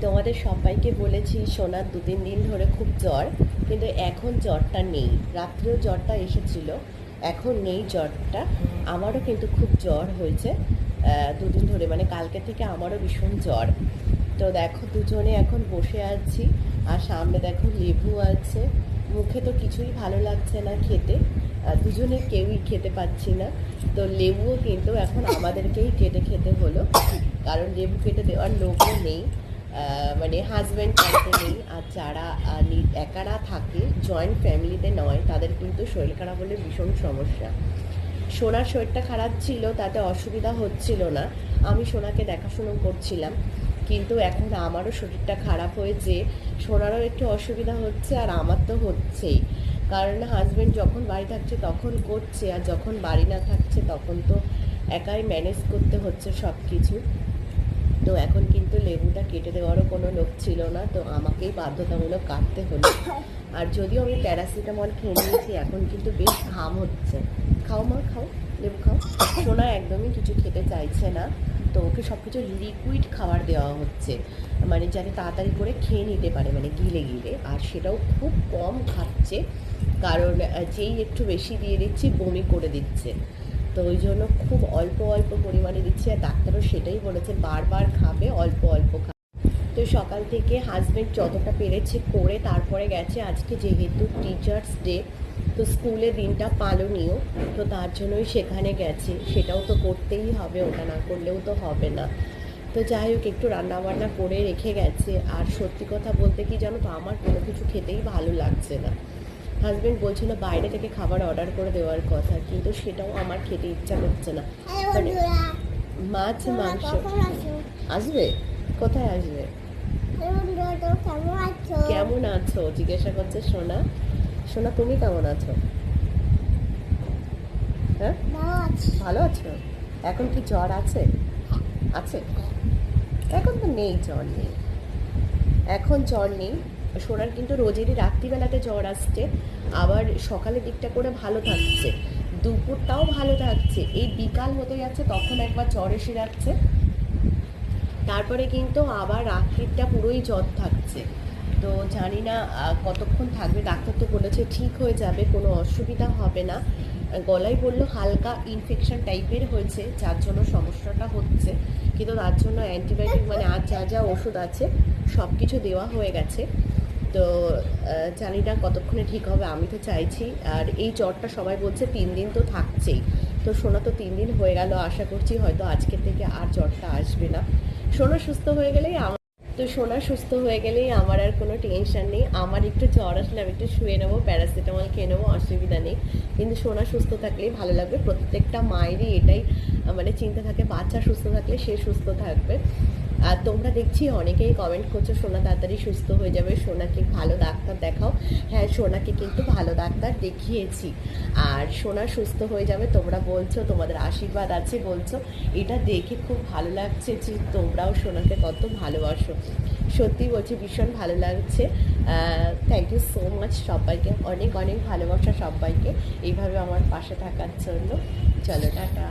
তোমাদের সবাইকে বলেছি সোনার 2-3 দিন ধরে খুব জ্বর, কিন্তু এখন জ্বরটা নেই। রাত্রেও জ্বরটা এসেছিল, এখন নেই জ্বরটা। আমারও কিন্তু খুব জ্বর হয়েছে 2 দিন ধরে, মানে কালকে থেকে আমারও ভীষণ জ্বর। তো দেখো দুজনে এখন বসে আছি, আর সামনে দেখো লেবু আছে। মুখে তো কিছুই ভালো লাগছে না খেতে, দুজনে কেউই খেতে পাচ্ছি না। তো লেবুও কিন্তু এখন আমাদেরকেই কেটে খেতে হলো, কারণ লেবু কেটে দেওয়ার লোকও নেই। মানে হাজব্যান্ড বাড়িতে নেই, আর যারা একারা থাকে জয়েন্ট ফ্যামিলিতে নয় তাদের কিন্তু শরীর খারাপ হলে ভীষণ সমস্যা। সোনার শরীরটা খারাপ ছিল, তাতে অসুবিধা হচ্ছিল না, আমি সোনাকে দেখাশুনো করছিলাম। কিন্তু এখন আমারও শরীরটা খারাপ হয়েছে, সোনারও একটু অসুবিধা হচ্ছে, আর আমার তো হচ্ছেই। কারণ হাজব্যান্ড যখন বাড়ি থাকছে তখন করছে, আর যখন বাড়ি না থাকছে তখন তো একাই ম্যানেজ করতে হচ্ছে সব কিছু। তো এখন কিন্তু লেবুটা কেটে দেওয়ারও কোনো লোক ছিল না, তো আমাকেই বাধ্যতামূলক কাটতে হলো। আর যদিও আমি প্যারাসিটামল খেয়ে নিয়েছি, এখন কিন্তু বেশ ঘাম হচ্ছে। খাও মা, খাও, লেবু খাও। সোনা একদমই কিছু খেতে চাইছে না, তো ওকে সব কিছু লিকুইড খাবার দেওয়া হচ্ছে, মানে যাতে তাড়াতাড়ি করে খেয়ে নিতে পারে, মানে গিলে গিলে। আর সেটাও খুব কম খাচ্ছে, কারণ যেই একটু বেশি দিয়ে দিচ্ছি বমি করে দিচ্ছে। তো ওই জন্য খুব অল্প অল্প পরিমাণে দিচ্ছি, আর ডাক্তারও সেটাই বলেছে, বারবার খাবে, অল্প অল্প খাবে। তো সকাল থেকে হাজব্যান্ড যতটা পেরেছে করে তারপরে গেছে। আজকে যেহেতু টিচার্স ডে, তো স্কুলে দিনটা পালনীয়, তো তার জন্যই সেখানে গেছে। সেটাও তো করতেই হবে, ওটা না করলেও তো হবে না। তো যাই হোক, একটু রান্নাবান্না করে রেখে গেছে। আর সত্যি কথা বলতে কি জানো তো, আমার কোনো কিছু খেতেই ভালো লাগছে না। হাজব্যান্ড বলছিল বাইরে থেকে খাবার অর্ডার করে দেওয়ার কথা, কিন্তু সেটাও আমার খেতে ইচ্ছা করছে না। মানে মাছ মাংস আসবে, কোথায় আসবে? কেমন আছো জিজ্ঞাসা করছে সোনা। সোনা তুমি কেমন আছো? হ্যাঁ, ভালো আছো? এখন কি জ্বর আছে? আছে, এখন তো নেই, জ্বর নেই, এখন জ্বর নেই। সোনার কিন্তু রোজেরই রাত্রিবেলাতে জ্বর আসছে, আবার সকালের দিকটা করে ভালো থাকছে, দুপুরটাও ভালো থাকছে, এই বিকাল হতে যাচ্ছে তখন একবার জ্বর এসে যাচ্ছে, তারপরে কিন্তু আবার রাত্রিটা পুরোই জ্বর থাকছে। তো জানি না কতক্ষণ থাকবে। ডাক্তার তো বলেছে ঠিক হয়ে যাবে, কোনো অসুবিধা হবে না। গলায় বললো হালকা ইনফেকশন টাইপের হয়েছে, যার জন্য সমস্যাটা হচ্ছে। কিন্তু তার জন্য অ্যান্টিবায়োটিক, মানে আর যা যা ওষুধ আছে সব কিছু দেওয়া হয়ে গেছে। তো জানি না কতক্ষণে ঠিক হবে, আমি তো চাইছি। আর এই জ্বরটা সবাই বলছে 3 দিন তো থাকছেই, তো সোনা তো 3 দিন হয়ে গেল, আশা করছি হয়তো আজকে থেকে আর জ্বরটা আসবে না। সোনা সুস্থ হয়ে গেলেই তো সোনা সুস্থ হয়ে গেলেই আমার আর কোনো টেনশন নেই। আমার একটু জ্বর আসলে আমি একটু শুয়ে নেবো, প্যারাসিটামল খেয়ে নেবো, অসুবিধা নেই। কিন্তু সোনা সুস্থ থাকলেই ভালো লাগবে, প্রত্যেকটা মায়েরই এটাই মানে চিন্তা থাকে, বাচ্চা সুস্থ থাকলে সে সুস্থ থাকবে। আর তোমরা দেখছি অনেকেই কমেন্ট করছো সোনা তাড়াতাড়ি সুস্থ হয়ে যাবে, সোনাকে ভালো ডাক্তার দেখাও। হ্যাঁ, সোনাকে কিন্তু ভালো ডাক্তার দেখিয়েছি, আর সোনা সুস্থ হয়ে যাবে তোমরা বলছো, তোমাদের আশীর্বাদ আছে বলছো, এটা দেখে খুব ভালো লাগছে যে তোমরাও সোনাকে কত ভালোবাসো। সত্যি বলছি, ভীষণ ভালো লাগছে। থ্যাংক ইউ সো মাচ সবাইকে, অনেক অনেক ভালোবাসা সবাইকে এইভাবে আমার পাশে থাকার জন্য। চলো টাটা।